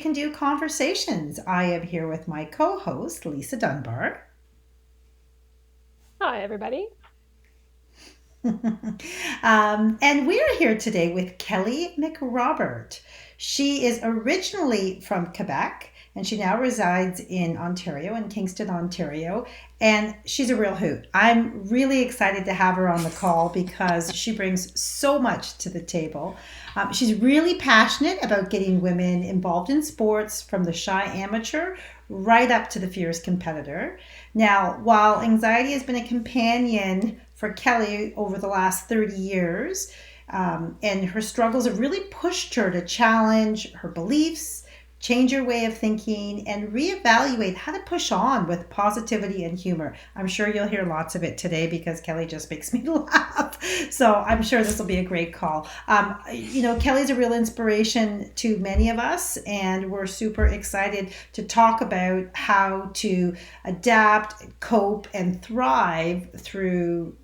Can Do Conversations. I am here with my co host, Lisa Dunbar. Hi, everybody. And we're here today with Kelli McRobert. She is originally from Quebec and she now resides in Ontario, in Kingston, Ontario. And she's a real hoot. I'm really excited to have her on the call because she brings so much to the table. She's really passionate about getting women involved in sports from the shy amateur right up to the fierce competitor. Now, while anxiety has been a companion for Kelli over the last 30 years, and her struggles have really pushed her to challenge her beliefs, change your way of thinking, and reevaluate how to push on with positivity and humor. I'm sure you'll hear lots of it today because Kelli just makes me laugh. So I'm sure this will be a great call. Kelli's a real inspiration to many of us, and we're super excited to talk about how to adapt, cope, and thrive through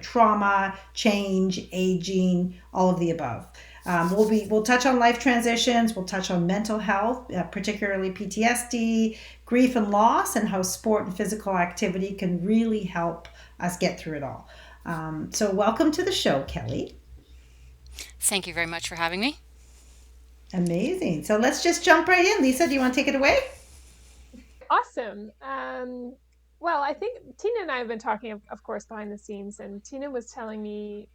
trauma, change, aging, all of the above. We'll touch on life transitions. We'll touch on mental health, particularly PTSD, grief and loss, and how sport and physical activity can really help us get through it all. So welcome to the show, Kelli. Thank you very much for having me. Amazing. So let's just jump right in. Lisa, do you want to take it away? Awesome. Well, I think Tina and I have been talking, of course, behind the scenes, and Tina was telling me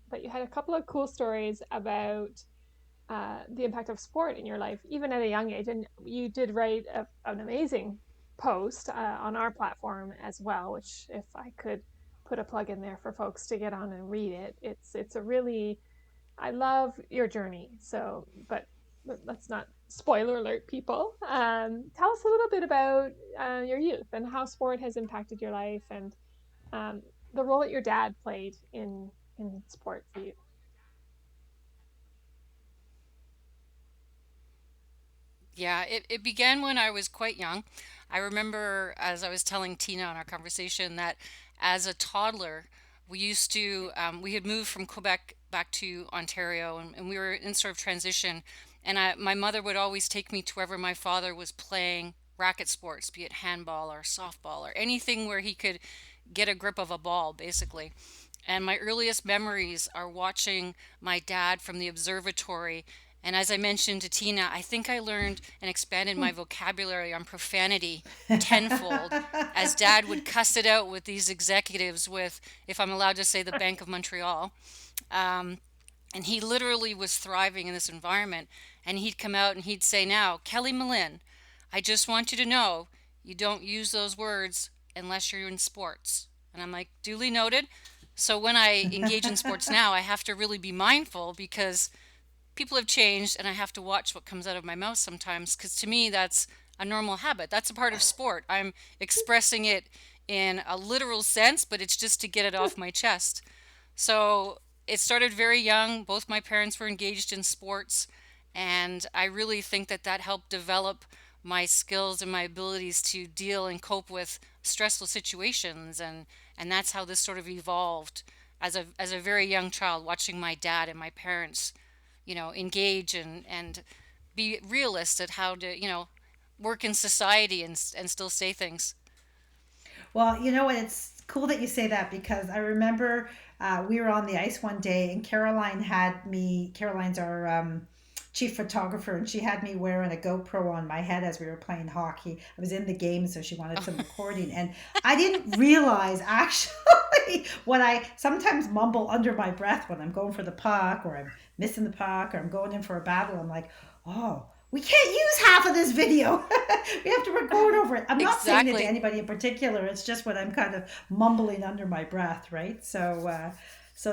that you had a couple of cool stories about the impact of sport in your life, even at a young age. And you did write an amazing post on our platform as well, which, if I could put a plug in there for folks to get on and read it, it's a really I love your journey. So, but let's not spoiler alert people. Tell us a little bit about your youth and how sport has impacted your life and um, the role that your dad played in sport for you. Yeah, it began when I was quite young. I remember, as I was telling Tina on our conversation, that as a toddler, we had moved from Quebec back to Ontario, and we were in sort of transition. And my mother would always take me to wherever my father was playing racket sports, be it handball or softball or anything where he could get a grip of a ball, basically. And my earliest memories are watching my dad from the observatory. And as I mentioned to Tina, I think I learned and expanded my vocabulary on profanity tenfold as dad would cuss it out with these executives with, if I'm allowed to say, the Bank of Montreal. Um, and he literally was thriving in this environment. And he'd come out and he'd say, "Now, Kelly Malin, I just want you to know you don't use those words unless you're in sports." And I'm like, duly noted. So when I engage in sports now, I have to really be mindful because people have changed and I have to watch what comes out of my mouth sometimes because to me, that's a normal habit. That's a part of sport. I'm expressing it in a literal sense, but it's just to get it off my chest. So it started very young. Both my parents were engaged in sports, and I really think that that helped develop my skills and my abilities to deal and cope with stressful situations. And that's how this sort of evolved as a very young child, watching my dad and my parents, engage and be realist at how to, work in society and still say things. Well, you know what? It's cool that you say that because I remember we were on the ice one day and Caroline had me, Caroline's our chief photographer, and she had me wearing a GoPro on my head as we were playing hockey. I was in the game, so she wanted some recording. And I didn't realize actually when I sometimes mumble under my breath when I'm going for the puck or I'm missing the puck or I'm going in for a battle, I'm like, oh, we can't use half of this video. We have to record over it. I'm not saying it to Exactly. anybody in particular. It's just when I'm kind of mumbling under my breath, right? So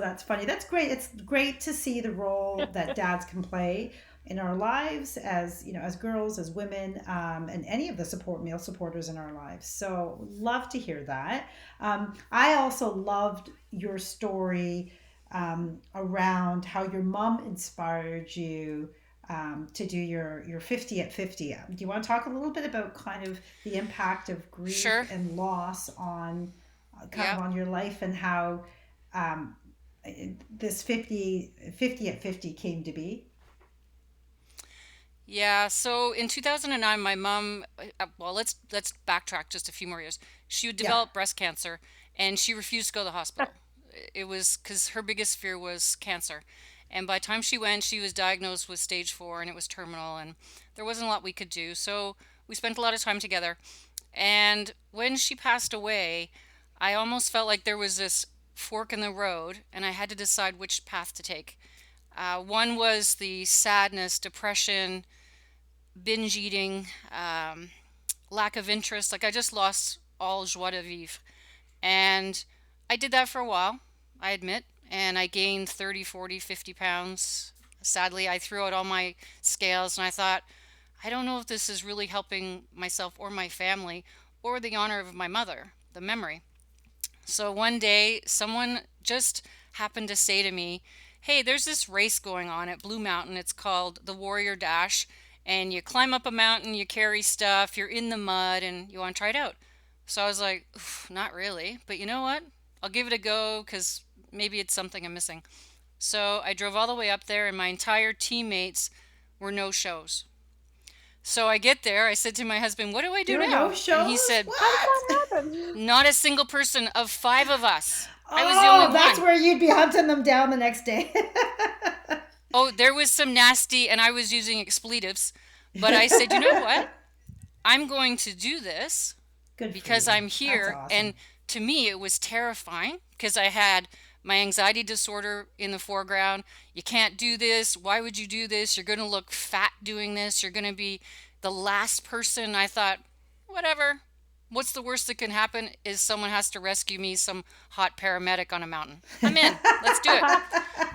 that's funny. That's great. It's great to see the role that dads can play in our lives as as girls, as women, and any of the male supporters in our lives. So love to hear that. I also loved your story around how your mom inspired you to do your 50 at 50. Do you want to talk a little bit about kind of the impact of grief Sure. and loss on kind of Yep. on your life and how um, this 50 at 50 came to be? Yeah, so in 2009, my mom, well, let's backtrack just a few more years. She would Yeah. develop breast cancer, and she refused to go to the hospital. It was because her biggest fear was cancer. And by the time she went, she was diagnosed with stage 4, and it was terminal, and there wasn't a lot we could do. So we spent a lot of time together. And when she passed away, I almost felt like there was this fork in the road, and I had to decide which path to take. One was the sadness, depression, binge eating, lack of interest. Like I just lost all joie de vivre. And I did that for a while, I admit. And I gained 30, 40, 50 pounds. Sadly, I threw out all my scales and I thought, I don't know if this is really helping myself or my family or the honor of my mother, the memory. So one day, someone just happened to say to me, hey, there's this race going on at Blue Mountain. It's called the Warrior Dash. And you climb up a mountain, you carry stuff, you're in the mud, and you want to try it out. So I was like, not really. But you know what? I'll give it a go because maybe it's something I'm missing. So I drove all the way up there, and my entire teammates were no shows. So I get there. I said to my husband, what do I do There were no now? And he shows? said, How did What? that happen? not a single person of 5 of us. I was the only Oh, that's one. where you'd be hunting them down the next day. Oh, there was some nasty, and I was using expletives. But I said, you know what? I'm going to do this Good for because you. I'm That's here. And awesome. to me, it was terrifying because I had my anxiety disorder in the foreground. You can't do this. Why would you do this? You're going to look fat doing this. You're going to be the last person. I thought, whatever. What's the worst that can happen is someone has to rescue me, some hot paramedic on a mountain. I'm in. Let's do it.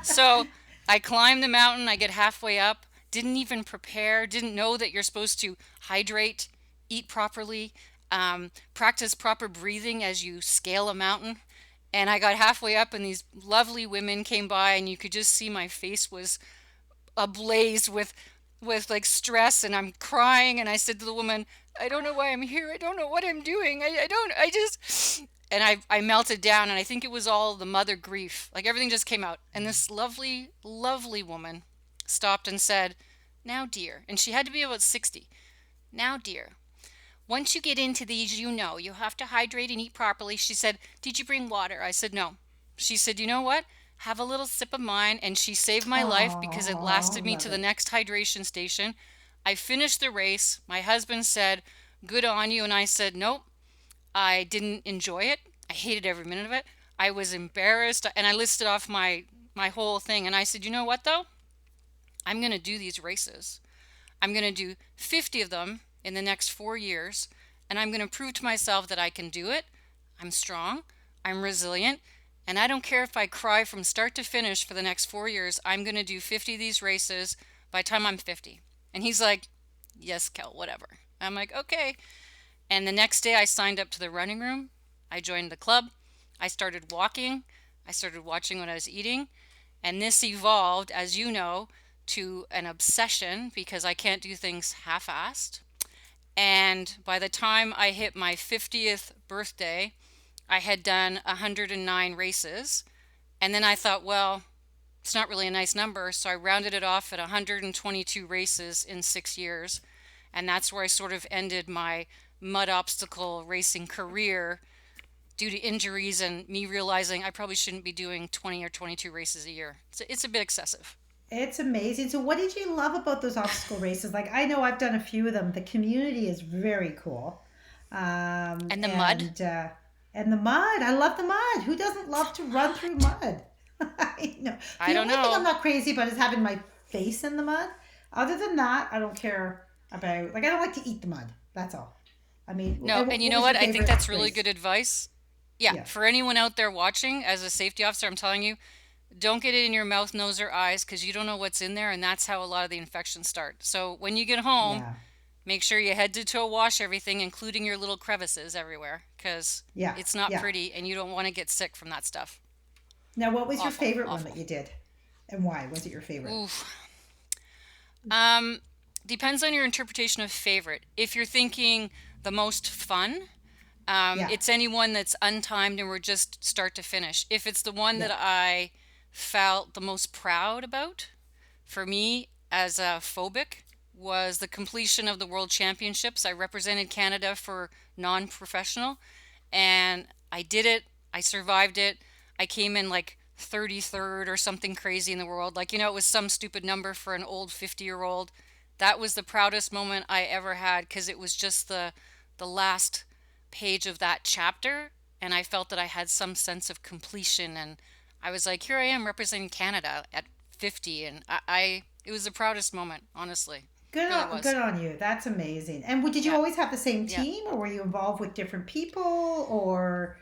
So I climb the mountain, I get halfway up, didn't even prepare, didn't know that you're supposed to hydrate, eat properly, practice proper breathing as you scale a mountain. And I got halfway up, and these lovely women came by, and you could just see my face was ablaze with like stress, and I'm crying. And I said to the woman, I don't know why I'm here. I don't know what I'm doing. I don't, I just, and I melted down. And I think it was all the mother grief. Like everything just came out. And this lovely, lovely woman stopped and said, now, dear, and she had to be about 60. Now, dear, once you get into these, you have to hydrate and eat properly. She said, did you bring water? I said, no. She said, you know what? Have a little sip of mine. And she saved my life because it Oh, lasted me love to the it. next hydration station. I finished the race. My husband said, good on you. And I said, nope, I didn't enjoy it. I hated every minute of it. I was embarrassed. And I listed off my whole thing. And I said, you know what, though? I'm going to do these races. I'm going to do 50 of them in the next 4 years, and I'm going to prove to myself that I can do it. I'm strong, I'm resilient, and I don't care if I cry from start to finish for the next 4 years. I'm going to do 50 of these races by the time I'm 50. And he's like, yes, Kel, whatever. I'm like, okay. And the next day I signed up to the running room. I joined the club. I started walking. I started watching what I was eating. And this evolved, as you know, to an obsession because I can't do things half-assed. And by the time I hit my 50th birthday, I had done 109 races. And then I thought, well, it's not really a nice number. So I rounded it off at 122 races in 6 years. And that's where I sort of ended my mud obstacle racing career due to injuries and me realizing I probably shouldn't be doing 20 or 22 races a year. It's a bit excessive. It's amazing. So, what did you love about those obstacle races? Like, I know I've done a few of them. The community is very cool, um, And the mud. and uh, and the mud. I love the mud. Who doesn't love to run through Mud. mud? I know. I The don't only thing I'm know. not crazy about is having my face in the mud. Other than that, I don't care about. Like, I don't like to eat the mud. That's all. I mean, No, and you what know was what? your I think favorite that's really race? good advice. Yeah, Yeah, for anyone out there watching, as a safety officer, I'm telling you, don't get it in your mouth, nose, or eyes because you don't know what's in there, and that's how a lot of the infections start. So when you get home, yeah, make sure you head to toe wash everything, including your little crevices everywhere, because yeah, it's not yeah. pretty and you don't want to get sick from that stuff. Now, what was your Awful, favorite one that awful. you did, and why was it your favorite? Oof. Um, Depends on your interpretation of favorite. If you're thinking the most fun, Yeah, it's anyone that's untimed and we're just start to finish. If it's the one that yeah. I felt the most proud about, for me as a phobic, was the completion of the World Championships. I represented Canada for non-professional, and I did it. I survived it. I came in like 33rd or something crazy in the world. Like, it was some stupid number for an old 50-year-old. That was the proudest moment I ever had because it was just the last page of that chapter, and I felt that I had some sense of completion, and I was like, here I am representing Canada at 50, and it was the proudest moment, honestly. It really Good was. on you. That's amazing. And did you Yeah. always have the same Yeah. team, or were you involved with different people, or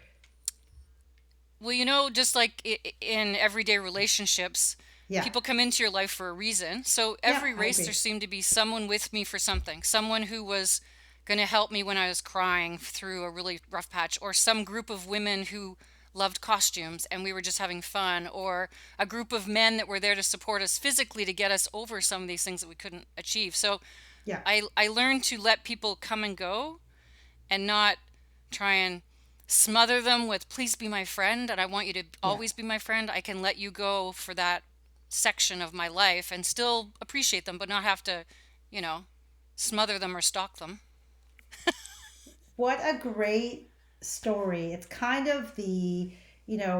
Well, just like in everyday relationships, yeah, people come into your life for a reason. So yeah, every I race, there agree. seemed to be someone with me for something, someone who was going to help me when I was crying through a really rough patch, or some group of women who loved costumes and we were just having fun, or a group of men that were there to support us physically to get us over some of these things that we couldn't achieve. So Yeah, I learned to let people come and go and not try and smother them with please be my friend and I want you to yeah. always be my friend. I can let you go for that section of my life and still appreciate them, but not have to, you know, smother them or stalk them. What a great story. It's kind of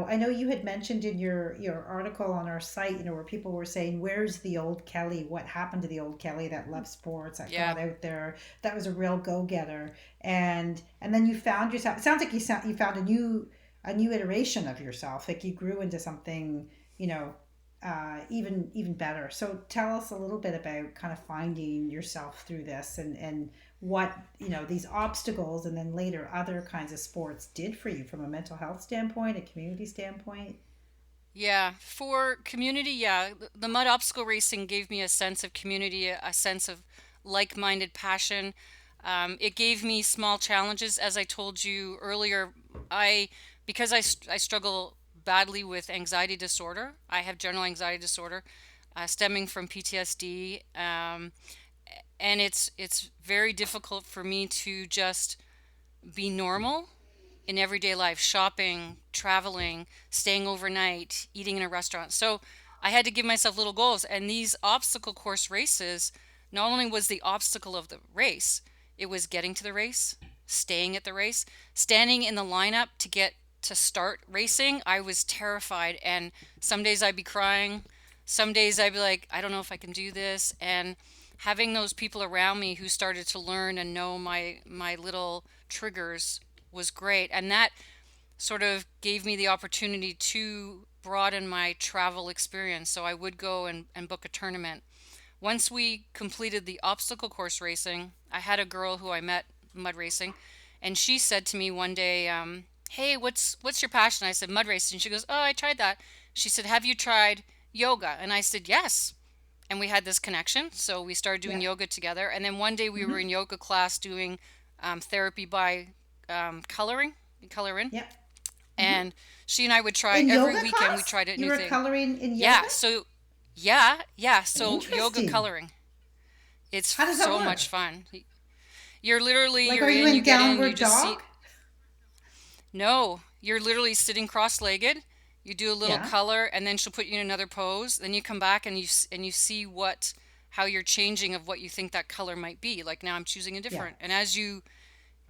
I know you had mentioned in your article on our site, where people were saying, "Where's the old Kelly? What happened to the old Kelly that loved sports, that Yeah. got out there, that was a real go-getter?" And then you found yourself. It sounds like you found a new iteration of yourself. Like you grew into something, you know, even better. So tell us a little bit about kind of finding yourself through this, and what these obstacles and then later other kinds of sports did for you from a mental health standpoint, a community standpoint. Yeah, for community, yeah, the mud obstacle racing gave me a sense of community, a sense of like-minded passion. It gave me small challenges, as I told you earlier. I because I struggle badly with anxiety disorder. I have general anxiety disorder, stemming from PTSD, and it's very difficult for me to just be normal in everyday life, shopping, traveling, staying overnight, eating in a restaurant. So I had to give myself little goals. And these obstacle course races, not only was the obstacle of the race, it was getting to the race, staying at the race, standing in the lineup to get to start racing. I was terrified. And some days I'd be crying. Some days I'd be like, I don't know if I can do this. And having those people around me who started to learn and know my little triggers was great. And that sort of gave me the opportunity to broaden my travel experience. So I would go and book a tournament. Once we completed the obstacle course racing, I had a girl who I met mud racing, and she said to me one day, "Hey, what's your passion?" I said, "Mud racing." She goes, "Oh, I tried that." She said, "Have you tried yoga?" And I said, "Yes." And we had this connection, so we started doing Yeah. yoga together. And then one day we were Mm-hmm. in yoga class doing therapy by coloring, color in, Yeah. Mm-hmm. and she and I would try In every yoga weekend. We class tried a you new were thing. coloring in Yeah, yoga. so yeah, so yoga Interesting. coloring. It's How does that so work? much fun. You're literally Like, you're are you in, you in get in, you downward just dog? see. No, you're literally sitting cross-legged. You do a little Yeah. color, and then she'll put you in another pose. Then you come back and you see how you're changing of what you think that color might be. Like now I'm choosing a Yeah. different. And as you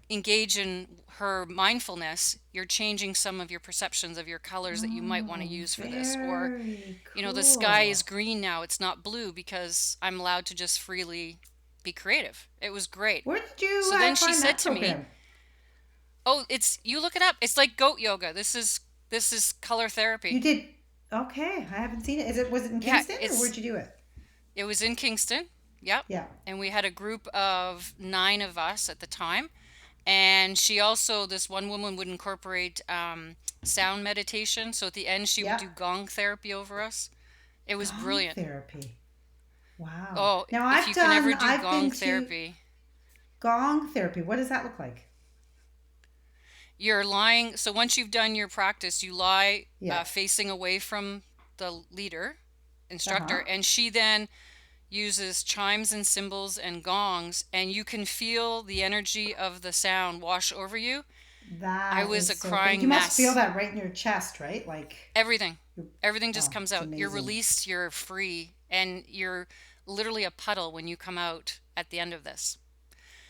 engage in her mindfulness, you're changing some of your perceptions of your colors that you might want to Oh, use for this. Or, very the sky is cool. green now, it's not blue because I'm allowed to just freely be creative. It was great. Where did you So then she find said that to me, program? "Oh, it's you look it up. It's like goat yoga. This is color You therapy." did. Okay, I haven't seen it. Was it in Yeah, Kingston, or where'd you do it? it was in Kingston. Yep. Yeah. And we had a group of 9 of us at the time. And she also, this one woman would incorporate sound meditation. So at the end, she would Yeah. do gong therapy over us. It was Gong brilliant. therapy. Wow. Oh, Now if you can ever do I've gong been to therapy, gong therapy. What does that look like? you're lying. So once you've done your practice, you lie Yeah. facing away from the leader, Uh instructor, huh. and she then uses chimes and cymbals and gongs, and you can feel the energy of the sound wash over you. I That was is a so cool. You crying must feel mess. that right in your chest, right? Like, Everything. Everything just oh, comes it's out. You're amazing. released, you're free, and you're literally a puddle when you come out at the end of this.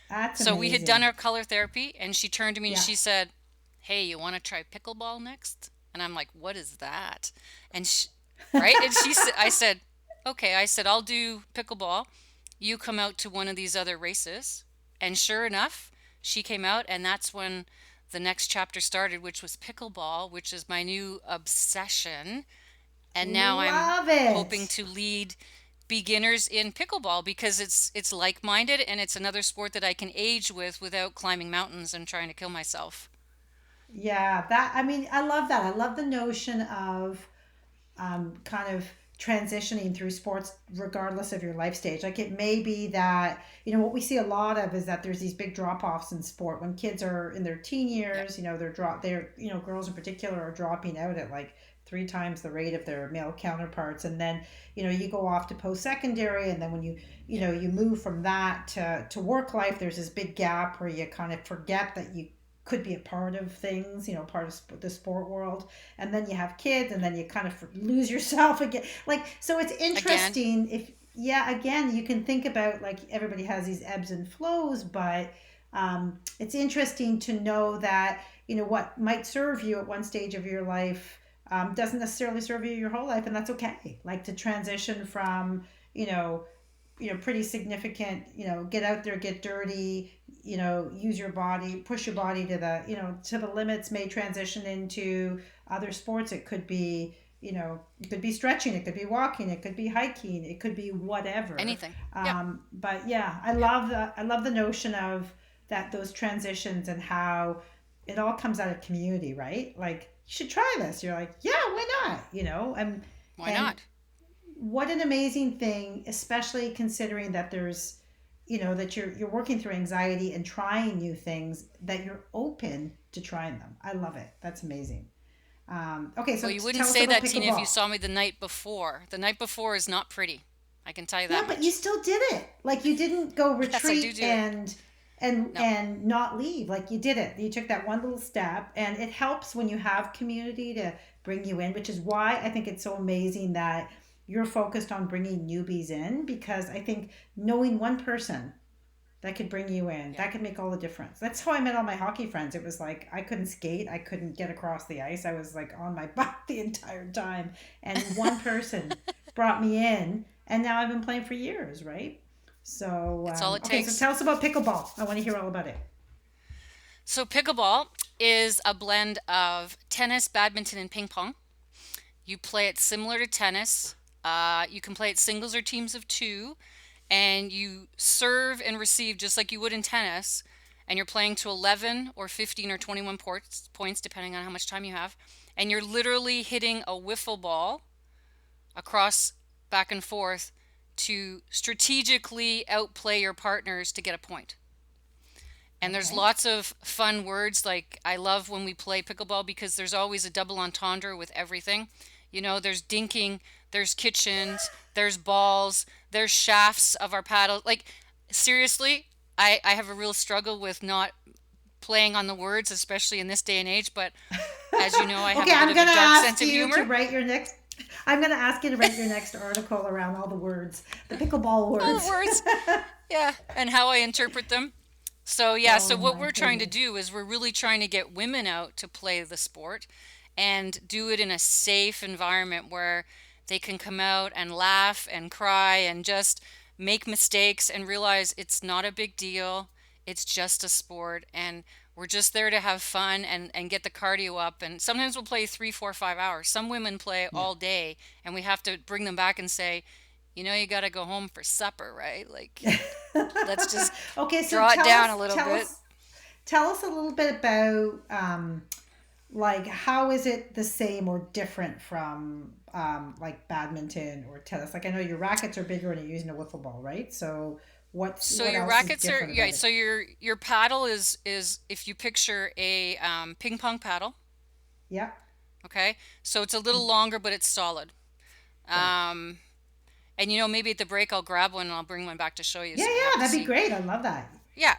That's So we had done amazing. our color therapy, and she turned to me and Yeah. she said, "Hey, you want to try pickleball next?" And I'm like, "What is that?" And she, right? And she said, I said, "Okay." I said, "I'll do pickleball. You come out to one of these other races." And sure enough, she came out, and that's when the next chapter started, which was pickleball, which is my new obsession. And now I'm Love hoping it. to lead beginners in pickleball because it's like-minded and it's another sport that I can age with without climbing mountains and trying to kill myself. Yeah, that I mean, I love that. I love the notion of kind of transitioning through sports regardless of your life stage. Like it may be that, what we see a lot of is that there's these big drop offs in sport when kids are in their teen Yep. years, girls in particular are dropping out at like three times the rate of their male counterparts. And then, you go off to post secondary. And then when Yep. you move from that to work life, there's this big gap where you kind of forget that you could be a part of things, part of the sport world, and then you have kids and then you kind of lose yourself again, like, so it's Again, interesting. If Yeah, again, you can think about, like, everybody has these ebbs and flows, but it's interesting to know that what might serve you at one stage of your life doesn't necessarily serve you your whole life, and that's okay. Like to transition from you know pretty significant, get out there, get dirty, use your body, push your body to the to the limits, may transition into other sports. It could be, it could be stretching, it could be walking, it could be hiking, it could be whatever. anything. Yep. But yeah, I love the notion of that, those transitions, and how it all comes out of community, right? Like, you should try this. You're like, yeah, why not? Why And not? what an amazing thing, especially considering that there's, that you're working through anxiety and trying new things, that you're open to trying them. I love it. That's amazing. Okay, so Well, you wouldn't tell us say about that, Tina, if you pickleball. saw me the night before. The night before is not pretty. I can tell you Yeah, that but you much. still did it. Like, you didn't go Yes, I do retreat do it. and and No, and not leave. Like, you did it. You took that one little step, and it helps when you yeah, have community to bring you in, which is why I think it's so amazing that you're focused on bringing newbies in, because I think knowing one person that could bring you in, yeah. that could make all the difference. That's how I met all my hockey friends. It was like I couldn't skate, I couldn't get across the ice. I was like on my butt the entire time. And one person brought me in, and now I've been playing for years, right? So, It's all it okay, so takes. tell us about pickleball. I want to hear all about it. So pickleball is a blend of tennis, badminton, and ping pong. You play it similar to tennis. You can play it singles or teams of two, and you serve and receive just like you would in tennis. And you're playing to 11 or 15 or 21 points, depending on how much time you have. And you're literally hitting a wiffle ball across back and forth to strategically outplay your partners to get a point. And there's Okay. lots of fun words. Like, I love when we play pickleball because there's always a double entendre with everything. There's dinking, there's kitchens, there's balls, there's shafts of our paddle. Like, seriously, I have a real struggle with not playing on the words, especially in this day and age. But as you know, I have Okay, a bit I'm of a gonna dark ask sense of you to humor. write your next. I'm gonna ask you to write your next article around all the words, the pickleball All the words. words, yeah, and how I interpret them. So yeah, so Oh what my we're trying to goodness. do is we're really trying to get women out to play the sport and do it in a safe environment where they can come out and laugh and cry and just make mistakes and realize it's not a big deal. It's just a sport and we're just there to have fun and get the cardio up. And sometimes we'll play 3, 4, 5 hours. Some women play Yeah. all day and we have to bring them back and say, you got to go home for supper, right? Like, let's just Okay, so draw it down a little bit. tell us a little bit about like, how is it the same or different from like badminton or tennis? Like, I know your rackets are bigger and you're using a wiffle ball, right? So So what your else is rackets are, different yeah, about it? so your paddle is if you picture a ping pong paddle, Yeah. okay? So it's a little longer, but it's solid. Right. Um, and maybe at the break I'll grab one and I'll bring one back to show you Yeah, so you have yeah, to that'd be see. great. I love that. Yeah.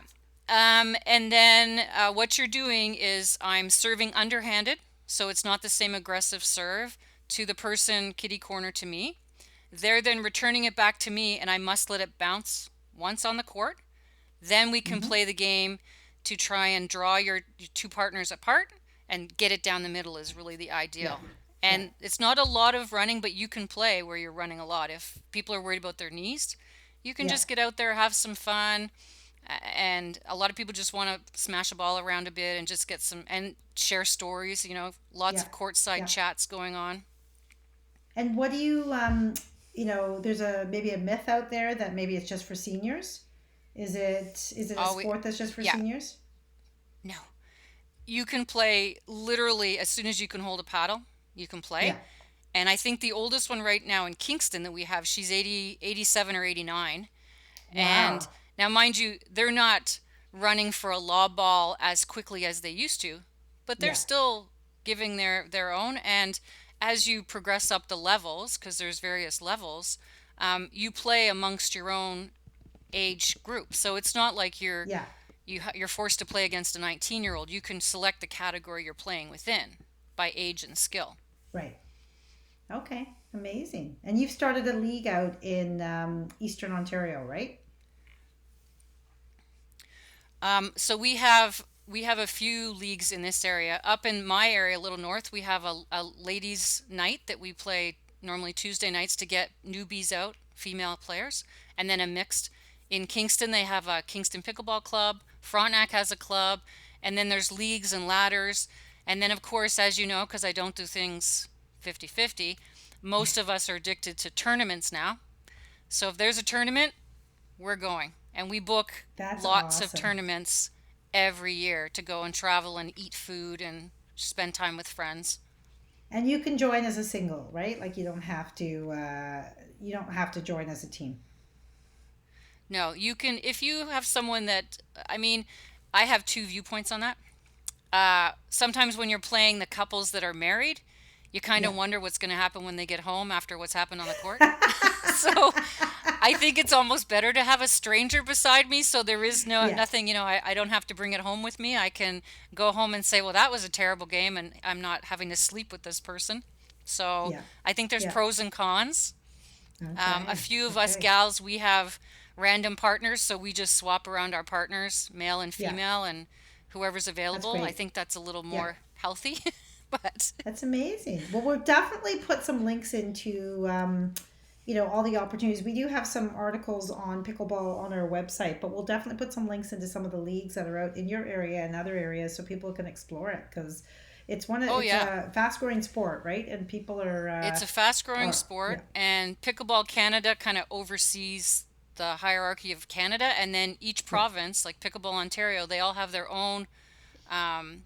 And then what you're doing is I'm serving underhanded, so it's not the same aggressive serve to the person kitty corner to me. They're then returning it back to me, and I must let it bounce once on the court. Then we can Hmm. play the game to try and draw your two partners apart and get it down the middle is really the Yeah. ideal. Yeah. And it's not a lot of running, but you can play where you're running a lot. If people are worried about their knees, you can Yeah. just get out there, have some fun. And a lot of people just want to smash a ball around a bit and just get some and share stories, lots Yeah. of courtside Yeah. chats going on. And what do there's a maybe a myth out there that maybe it's just for seniors. Is it a Oh, sport that's just for yeah, seniors? no. You can play literally as soon as you can hold a paddle, you can Yeah. play. And I think the oldest one right now in Kingston that we have, she's 80, 87 or 89. And Wow. now, mind you, they're not running for a lob ball as quickly as they used to, but they're Yeah. still giving their own. And as you progress up the levels, because there's various levels, you play amongst your own age group. So it's not like Yeah. you're forced to play against a 19-year-old. You can select the category you're playing within by age and skill. Right. Okay. Amazing. And you've started a league out in Eastern Ontario, right? So we have a few leagues in this area. Up in my area, a little north, we have a ladies' night that we play normally Tuesday nights to get newbies out, female players, and then a mixed. In Kingston, they have a Kingston Pickleball Club. Frontenac has a club, and then there's leagues and ladders. And then, of course, as you know, because I don't do things 50-50, most of us are addicted to tournaments now. So if there's a tournament, we're going. And we book That's lots of awesome. tournaments every year to go and travel and eat food and spend time with friends. And you can join as a single, right? Like you don't have to join as a team. No, you can, if you have someone that, I mean, I have two viewpoints on that. Sometimes when you're playing the couples that are married, you kind Yeah. of wonder what's going to happen when they get home after what's happened on the court. So I think it's almost better to have a stranger beside me so there is Yeah. nothing, I don't have to bring it home with me. I can go home and say, well, that was a terrible game and I'm not having to sleep with this person. So Yeah. I think there's Yeah. pros and cons. A Okay. few of us Okay. gals, we have random partners, so we just swap around our partners, male and Yeah. female, and whoever's That's available. I great. think that's a little Yeah. more healthy. But That's amazing. Well, we'll definitely put some links into, all the opportunities. We do have some articles on pickleball on our website, but we'll definitely put some links into some of the leagues that are out in your area and other areas so people can explore it because oh it's yeah, a fast growing sport, right? And people it's a fast-growing are sport, yeah, and Pickleball Canada kind of oversees the hierarchy of Canada, and then each yeah. province, like Pickleball Ontario, they all have their own um,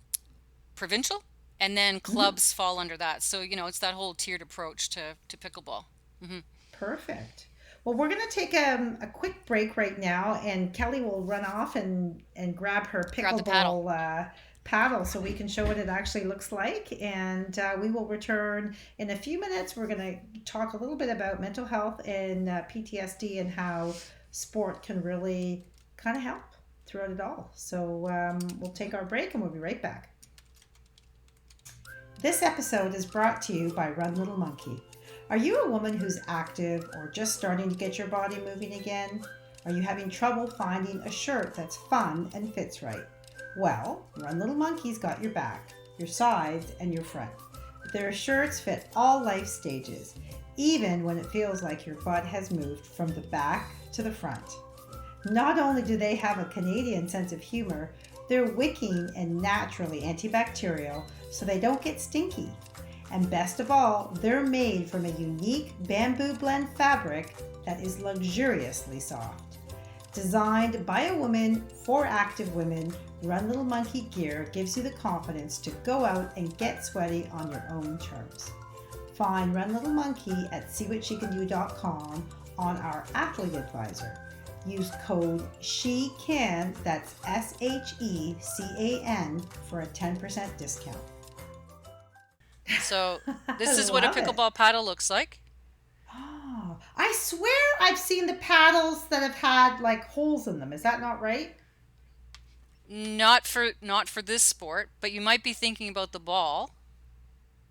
provincial, and then Hmm. clubs fall under that. So, it's that whole tiered approach to pickleball. Hmm. Perfect. Well, we're going to take a quick break right now, and Kelly will run off and grab her Grab the paddle. pickleball paddle so we can show what it actually looks like. And we will return in a few minutes. We're going to talk a little bit about mental health and PTSD and how sport can really kind of help throughout it all. So we'll take our break and we'll be right back. This episode is brought to you by Run Little Monkey. Are you a woman who's active or just starting to get your body moving again? Are you having trouble finding a shirt that's fun and fits right? Well, Run Little Monkey's got your back, your sides, and your front. Their shirts fit all life stages, even when it feels like your butt has moved from the back to the front. Not only do they have a Canadian sense of humor, they're wicking and naturally antibacterial so they don't get stinky. And best of all, they're made from a unique bamboo blend fabric that is luxuriously soft. Designed by a woman for active women, Run Little Monkey gear gives you the confidence to go out and get sweaty on your own terms. Find Run Little Monkey at SeeWhatSheCanDo.com on our athlete advisor. Use code SHECAN, that's SHECAN, for a 10% discount. So I this is what a love it. pickleball paddle looks like. Oh, I swear I've seen the paddles that have had like holes in them. Is that not right? Not for this sport, but you might be thinking about the ball.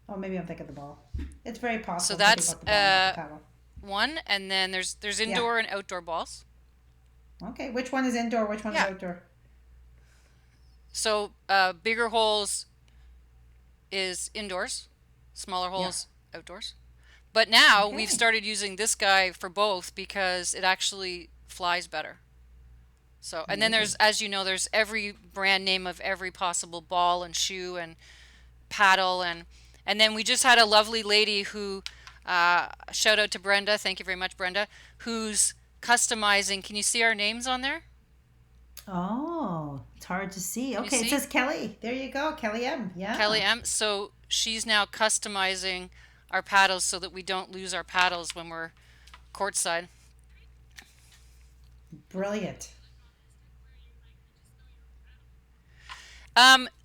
Oh, maybe I'm thinking the ball. It's very So possible I'm thinking that's about the ball, not the paddle. one, and then there's Yeah. indoor and outdoor balls. Okay. Which one is indoor? Which one's Yeah. outdoor? So bigger holes is indoors, smaller Yeah. holes outdoors. But now we've Okay. started using this guy for both because it actually flies better. So, and then there's, Amazing. as you know, there's every brand name of every possible ball and shoe and paddle, and then we just had a lovely lady who, shout out to Brenda, thank you very much, Brenda, who's customizing. Can you see our names on there? Oh, it's hard to see. Can you Okay, it see? says Kelly. There you go, Kelly M. Kelly Yeah. M. So she's now customizing our paddles so that we don't lose our paddles when we're courtside. Brilliant.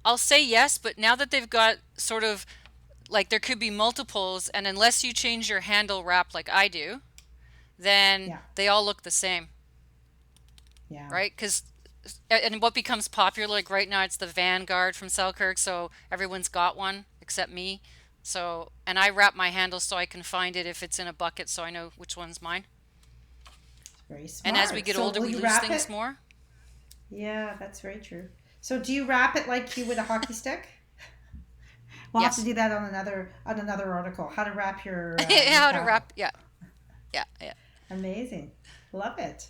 I'll say yes, but now that they've got sort of like there could be multiples, and unless you change your handle wrap like I do, then Yeah. they all look the same, Yeah. right? Because and what becomes popular like right now, it's the Vanguard from Selkirk, so everyone's got one except me. So, and I wrap my handle so I can find it if it's in a bucket, so I know which one's mine. Very And as we smart. get So older, will we you lose wrap things it? more. Yeah, that's very true. So do you wrap it like you would a hockey stick? We'll have to Yes. do that on another article. How to wrap your How to paddle. wrap? Yeah, yeah, yeah. Amazing. Love it.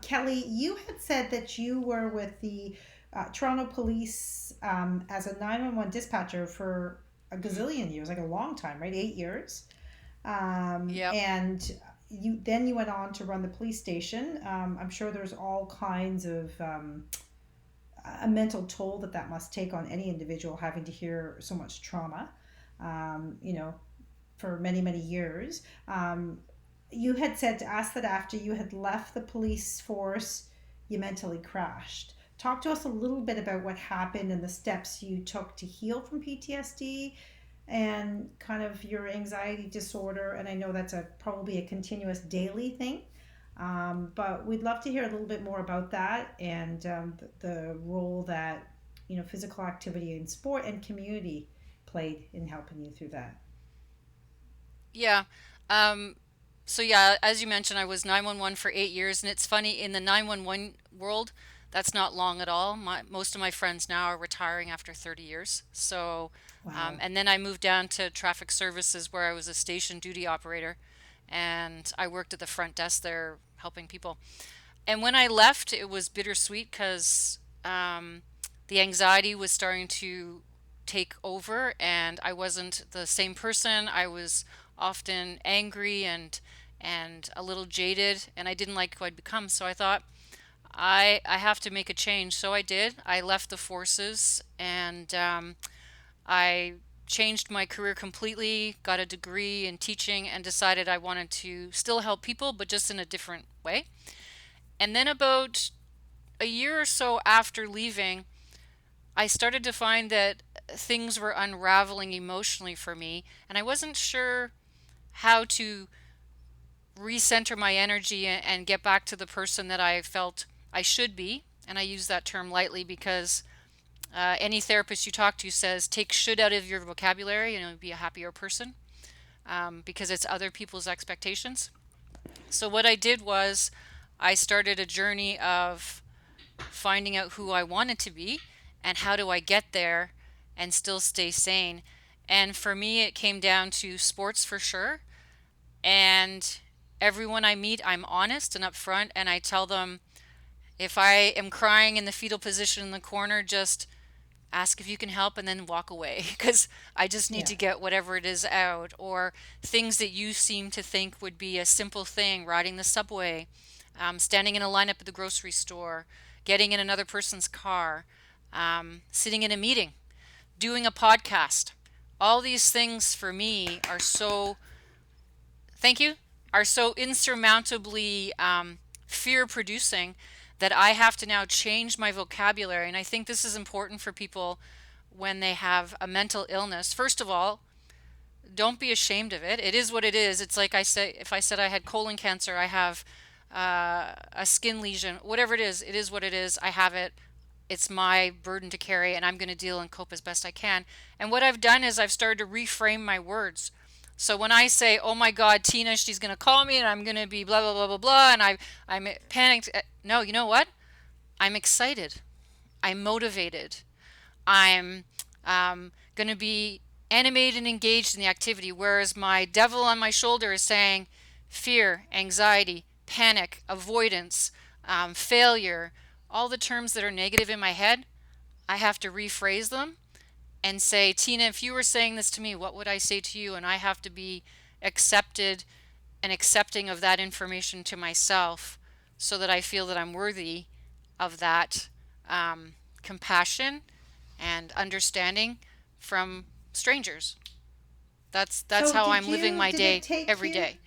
Kelly, you had said that you were with the Toronto Police as a 911 dispatcher for a Hmm. gazillion years, like a long time, right? 8 years. Yep. And you went on to run the police station. I'm sure there's all kinds of a mental toll that that must take on any individual having to hear so much trauma. You know, for many, many years. You had said to us that after you had left the police force, you mentally crashed. Talk to us a little bit about what happened and the steps you took to heal from PTSD and kind of your anxiety disorder. And I know that's probably a continuous daily thing. But we'd love to hear a little bit more about that and the role that physical activity and sport and community played in helping you through that. Yeah. Um, so yeah, as you mentioned, I was 911 for 8 years, and it's funny in the 911 world, that's not long at all. Most of my friends now are retiring after 30 years. So, Wow. and then I moved down to traffic services where I was a station duty operator, and I worked at the front desk there helping people. And when I left, it was bittersweet because the anxiety was starting to take over, and I wasn't the same person. I was often angry and a little jaded, and I didn't like who I'd become. So I thought I have to make a change. So I did. I left the forces, and I changed my career completely. Got a degree in teaching, and decided I wanted to still help people, but just in a different way. And then about a year or so after leaving, I started to find that things were unraveling emotionally for me, and I wasn't sure how to recenter my energy and get back to the person that I felt I should be. And I use that term lightly because any therapist you talk to says take should out of your vocabulary and be a happier person, because it's other people's expectations. So what I did was I started a journey of finding out who I wanted to be and how do I get there and still stay sane. And for me, it came down to sports for sure. And everyone I meet, I'm honest and upfront, and I tell them if I am crying in the fetal position in the corner, just ask if you can help and then walk away because I just need Yeah. to get whatever it is out. Or things that you seem to think would be a simple thing, riding the subway, standing in a lineup at the grocery store, getting in another person's car, sitting in a meeting, doing a podcast. All these things for me are so, thank you, are so insurmountably fear producing that I have to now change my vocabulary. And I think this is important for people when they have a mental illness. First of all, don't be ashamed of it. It is what it is. It's like I say, if I said I had colon cancer, I have a skin lesion, whatever it is what it is. I have it. It's my burden to carry, and I'm going to deal and cope as best I can. And what I've done is I've started to reframe my words. So when I say, "Oh my God, Tina, she's gonna call me, and I'm gonna be blah blah blah blah blah," and I'm panicked. No, you know what? I'm excited. I'm motivated. I'm going to be animated and engaged in the activity, whereas my devil on my shoulder is saying fear, anxiety, panic, avoidance, failure, all the terms that are negative in my head. I have to rephrase them and say, Tina, if you were saying this to me, what would I say to you? And I have to be accepted and accepting of that information to myself so that I feel that I'm worthy of that compassion and understanding from strangers. That's So how I'm living my did it day take every you? day.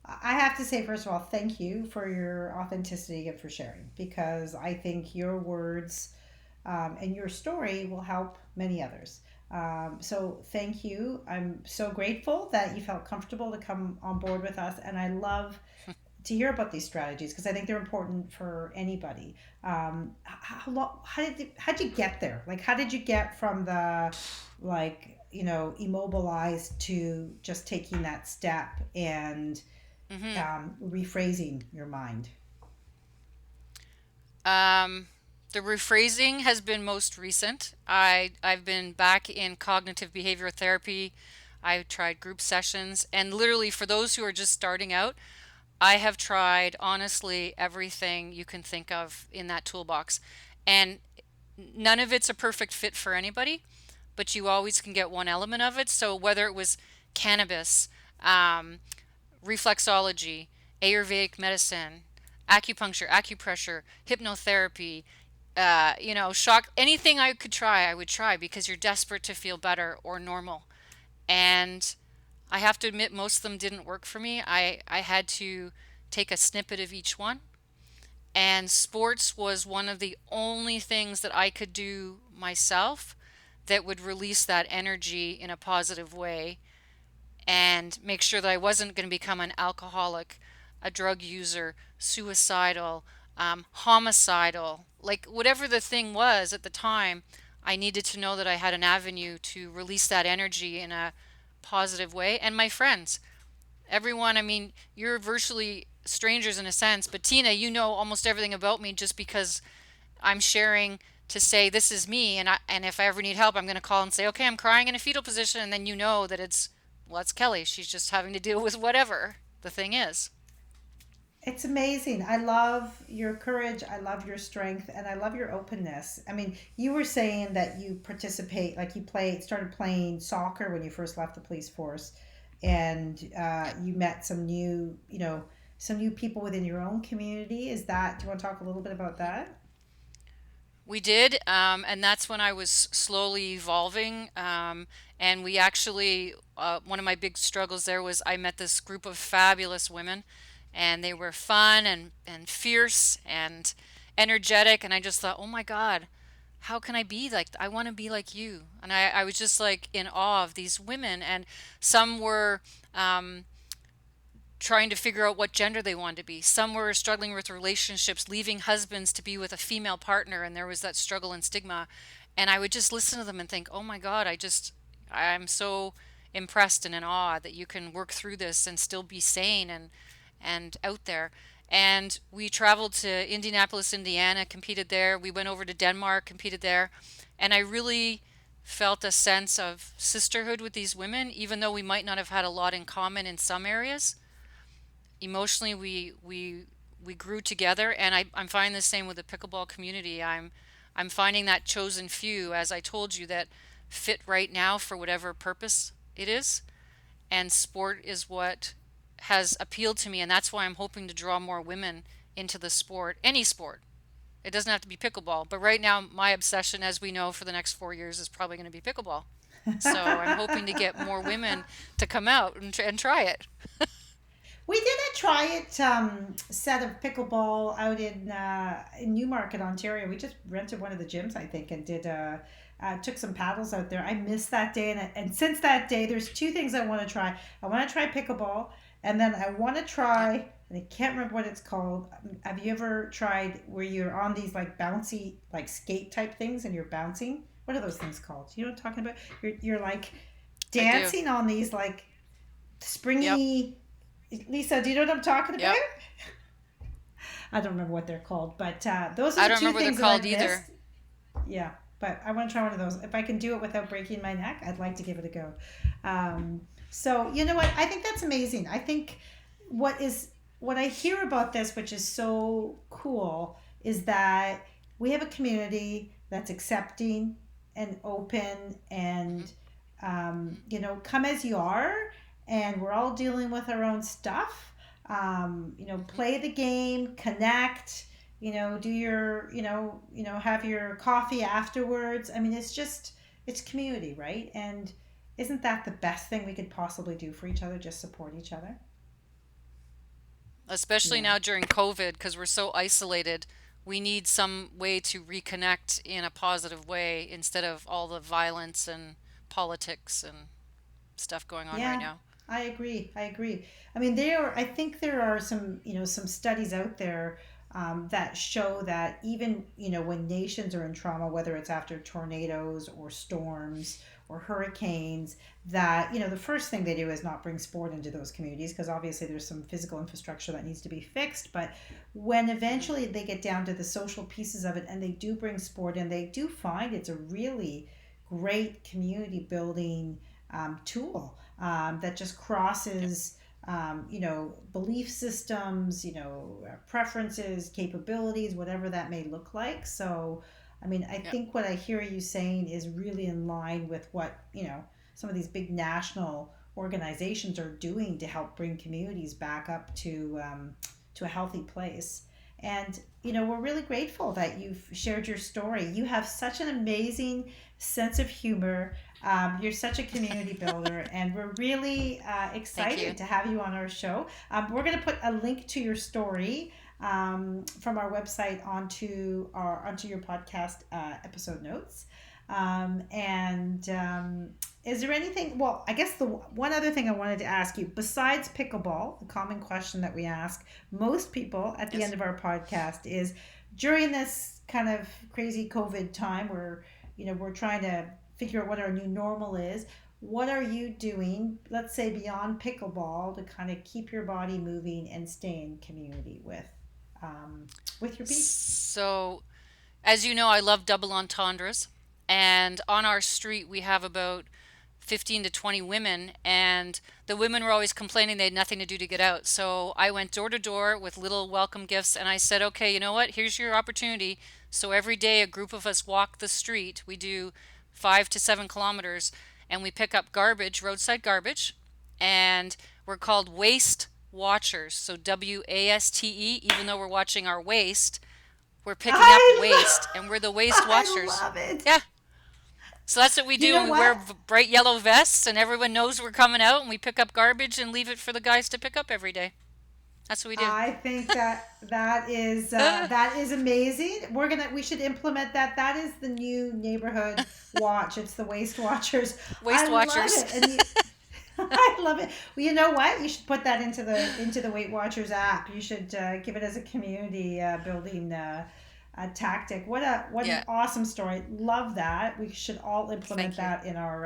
I have to say, first of all, thank you for your authenticity and for sharing, because I think your words and your story will help many others. So thank you. I'm so grateful that you felt comfortable to come on board with us, and I love to hear about these strategies because I think they're important for anybody. How did you get there? Like, how did you get from the immobilized to just taking that step and hmm rephrasing your mind? Um, the rephrasing has been most recent. I've been back in cognitive behavioral therapy. I've tried group sessions, and literally for those who are just starting out, I have tried honestly everything you can think of in that toolbox. And none of it's a perfect fit for anybody, but you always can get one element of it. So whether it was cannabis, um, reflexology, Ayurvedic medicine, acupuncture, acupressure, hypnotherapy, shock, anything I could try, I would try because you're desperate to feel better or normal. And I have to admit, most of them didn't work for me. I had to take a snippet of each one. And sports was one of the only things that I could do myself that would release that energy in a positive way and make sure that I wasn't going to become an alcoholic, a drug user, suicidal, homicidal. Like whatever the thing was at the time, I needed to know that I had an avenue to release that energy in a positive way. And my friends, everyone, I mean, you're virtually strangers in a sense, but Tina, you know almost everything about me just because I'm sharing to say this is me, and if I ever need help, I'm going to call and say, okay, I'm crying in a fetal position, and then you know that it's well, it's Kelly. She's just having to deal with whatever the thing is. It's amazing. I love your courage. I love your strength, and I love your openness. I mean, you were saying that you participate, like started playing soccer when you first left the police force, and Yep. you met some new people within your own community. Is that? Do you want to talk a little bit about Mhm. that? We did, and that's when I was slowly evolving. And we actually, one of my big struggles there was I met this group of fabulous women, and they were fun and fierce and energetic. And I just thought, oh my God, how can I be like, I want to be like you. And I was just like in awe of these women. And some were, um, trying to figure out what gender they wanted to be. Some were struggling with relationships, leaving husbands to be with a female partner, and there was that struggle and stigma. And I would just listen to them and think, oh my God, I'm so impressed and in awe that you can work through this and still be sane and out there. And we traveled to Indianapolis, Indiana, competed there. We went over to Denmark, competed there. And I really felt a sense of sisterhood with these women, even though we might not have had a lot in common in some areas. Emotionally we grew together, and I'm finding the same with the pickleball community. I'm finding that chosen few, as I told you, that fit right now for whatever purpose it is, and sport is what has appealed to me, and that's why I'm hoping to draw more women into the sport, any sport. It doesn't have to be pickleball, but right now my obsession, as we know, for the next 4 years is probably going to be pickleball. So I'm hoping to get more women to come out and try it. We did a try it set of pickleball out in Newmarket, Ontario. We just rented one of the gyms, I think, and did took some paddles out there. I missed that day, and since that day, there's two things I want to try. I want to try pickleball, and then I want to Yep. try. And I can't remember what it's called. Have you ever tried where you're on these like bouncy, like skate type things, and you're bouncing? What are those things called? You know what I'm talking about? You're like I do. dancing on these like. Yep. springy. Lisa, do you know what I'm talking about? Yep. I don't remember what they're called, but those are I the don't two remember what they're things that called I've missed. either. Yeah, but I want to try one of those. If I can do it without breaking my neck, I'd like to give it a go. Um, so you know what? I think that's amazing. I think what is what I hear about this, which is so cool, is that we have a community that's accepting and open Hmm. and come as you are, and we're all dealing with our own stuff. Hmm. Play the game, connect, do your have your coffee afterwards. I mean, it's community, right? And isn't that the best thing we could possibly do for each other? Just support each other. Especially Yeah. now during COVID, because we're so isolated, we need some way to reconnect in a positive way instead of all the violence and politics and stuff going on right Yeah, now. I agree. I agree. I mean, I think there are some studies out there that show that even, when nations are in trauma, whether it's after tornadoes or storms or hurricanes, that, the first thing they do is not bring sport into those communities because obviously there's some physical infrastructure that needs to be fixed. But when Hmm. eventually they get down to the social pieces of it and they do bring sport in, they do find it's a really great community building tool that just Yep. crosses belief systems, preferences, capabilities, whatever that may look like. So I mean, I Yep. think what I hear you saying is really in line with what some of these big national organizations are doing to help bring communities back up to a healthy place. And we're really grateful that you've shared your story. You have such an amazing sense of humor. You're such a community builder, and we're really Thank you. excited to have you on our show. We're going to put a link to your story from our website onto your podcast episode notes. And Is there anything? Well, I guess the one other thing I wanted to ask you, besides pickleball, the common question that we ask most people at the end Yes. of our podcast is during this kind of crazy COVID time where we're trying to figure out what our new normal is. What are you doing, let's say beyond pickleball, to kind of keep your body moving and stay in community with your peeps? So, as you know, I love double entendres. And on our street, we have about 15 to 20 women. And the women were always complaining they had nothing to do to get out. So I went door to door with little welcome gifts. And I said, okay, you know what? Here's your opportunity. So every day, a group of us walk the street. We do 5 to 7 kilometers and we pick up garbage, roadside garbage. And we're called waste watchers. So WASTE, even though we're watching our waste, we're picking up waste and we're the waste I watchers. love it. Yeah. So that's what we You do. And know we wear what? bright yellow vests and everyone knows we're coming out and we pick up garbage and leave it for the guys to pick up every day. That's what we do. I think that is amazing. We should implement that. That is the new neighborhood watch. It's the Waste Watchers. Waste I love watchers. it, and I love it. Well, you know what? You should put that into the Weight Watchers app. You should give it as a community building tactic. What an Yeah. awesome story. Love that. We should all implement Thank you. that in our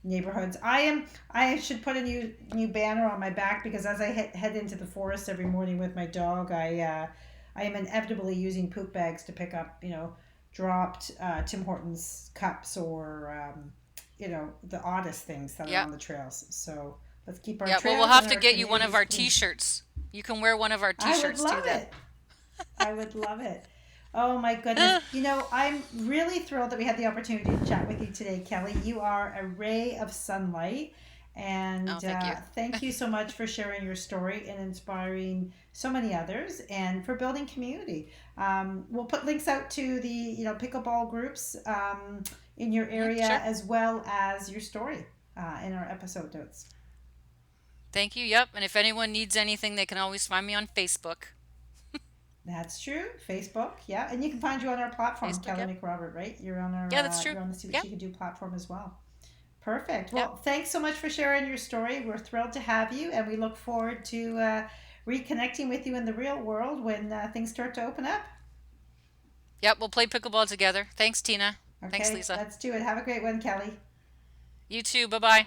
neighborhoods. I should put a new banner on my back because as I head into the forest every morning with my dog, I am inevitably using poop bags to pick up dropped Tim Hortons cups or the oddest things that are Yep. on the trails. So let's keep our Yeah. Well, we'll trails have and to our get you one of communities our clean. t-shirts. You can wear one of our I would t-shirts too love then. it. I would love it. Oh my goodness. I'm really thrilled that we had the opportunity to chat with you today, Kelly. You are a ray of sunlight. Oh, And thank you. thank you so much for sharing your story and inspiring so many others and for building community. We'll put links out to the pickleball groups in your Hmm. area Sure. as well as your story in our episode notes. Thank you. Yep. And if anyone needs anything, they can always find me on Facebook. That's true. Facebook, yeah, and you can find you on our platform, Facebook. Kelly Yep. McRobert, right? You're on our Yeah, that's true. you're on the See What Yep. She Can Do platform as well. Perfect. Yep. Well, thanks so much for sharing your story. We're thrilled to have you, and we look forward to reconnecting with you in the real world when things start to open up. Yep. We'll play pickleball together. Thanks, Tina. Thanks, Okay, Lisa. let's do it. Have a great one, Kelly. You too. Bye bye.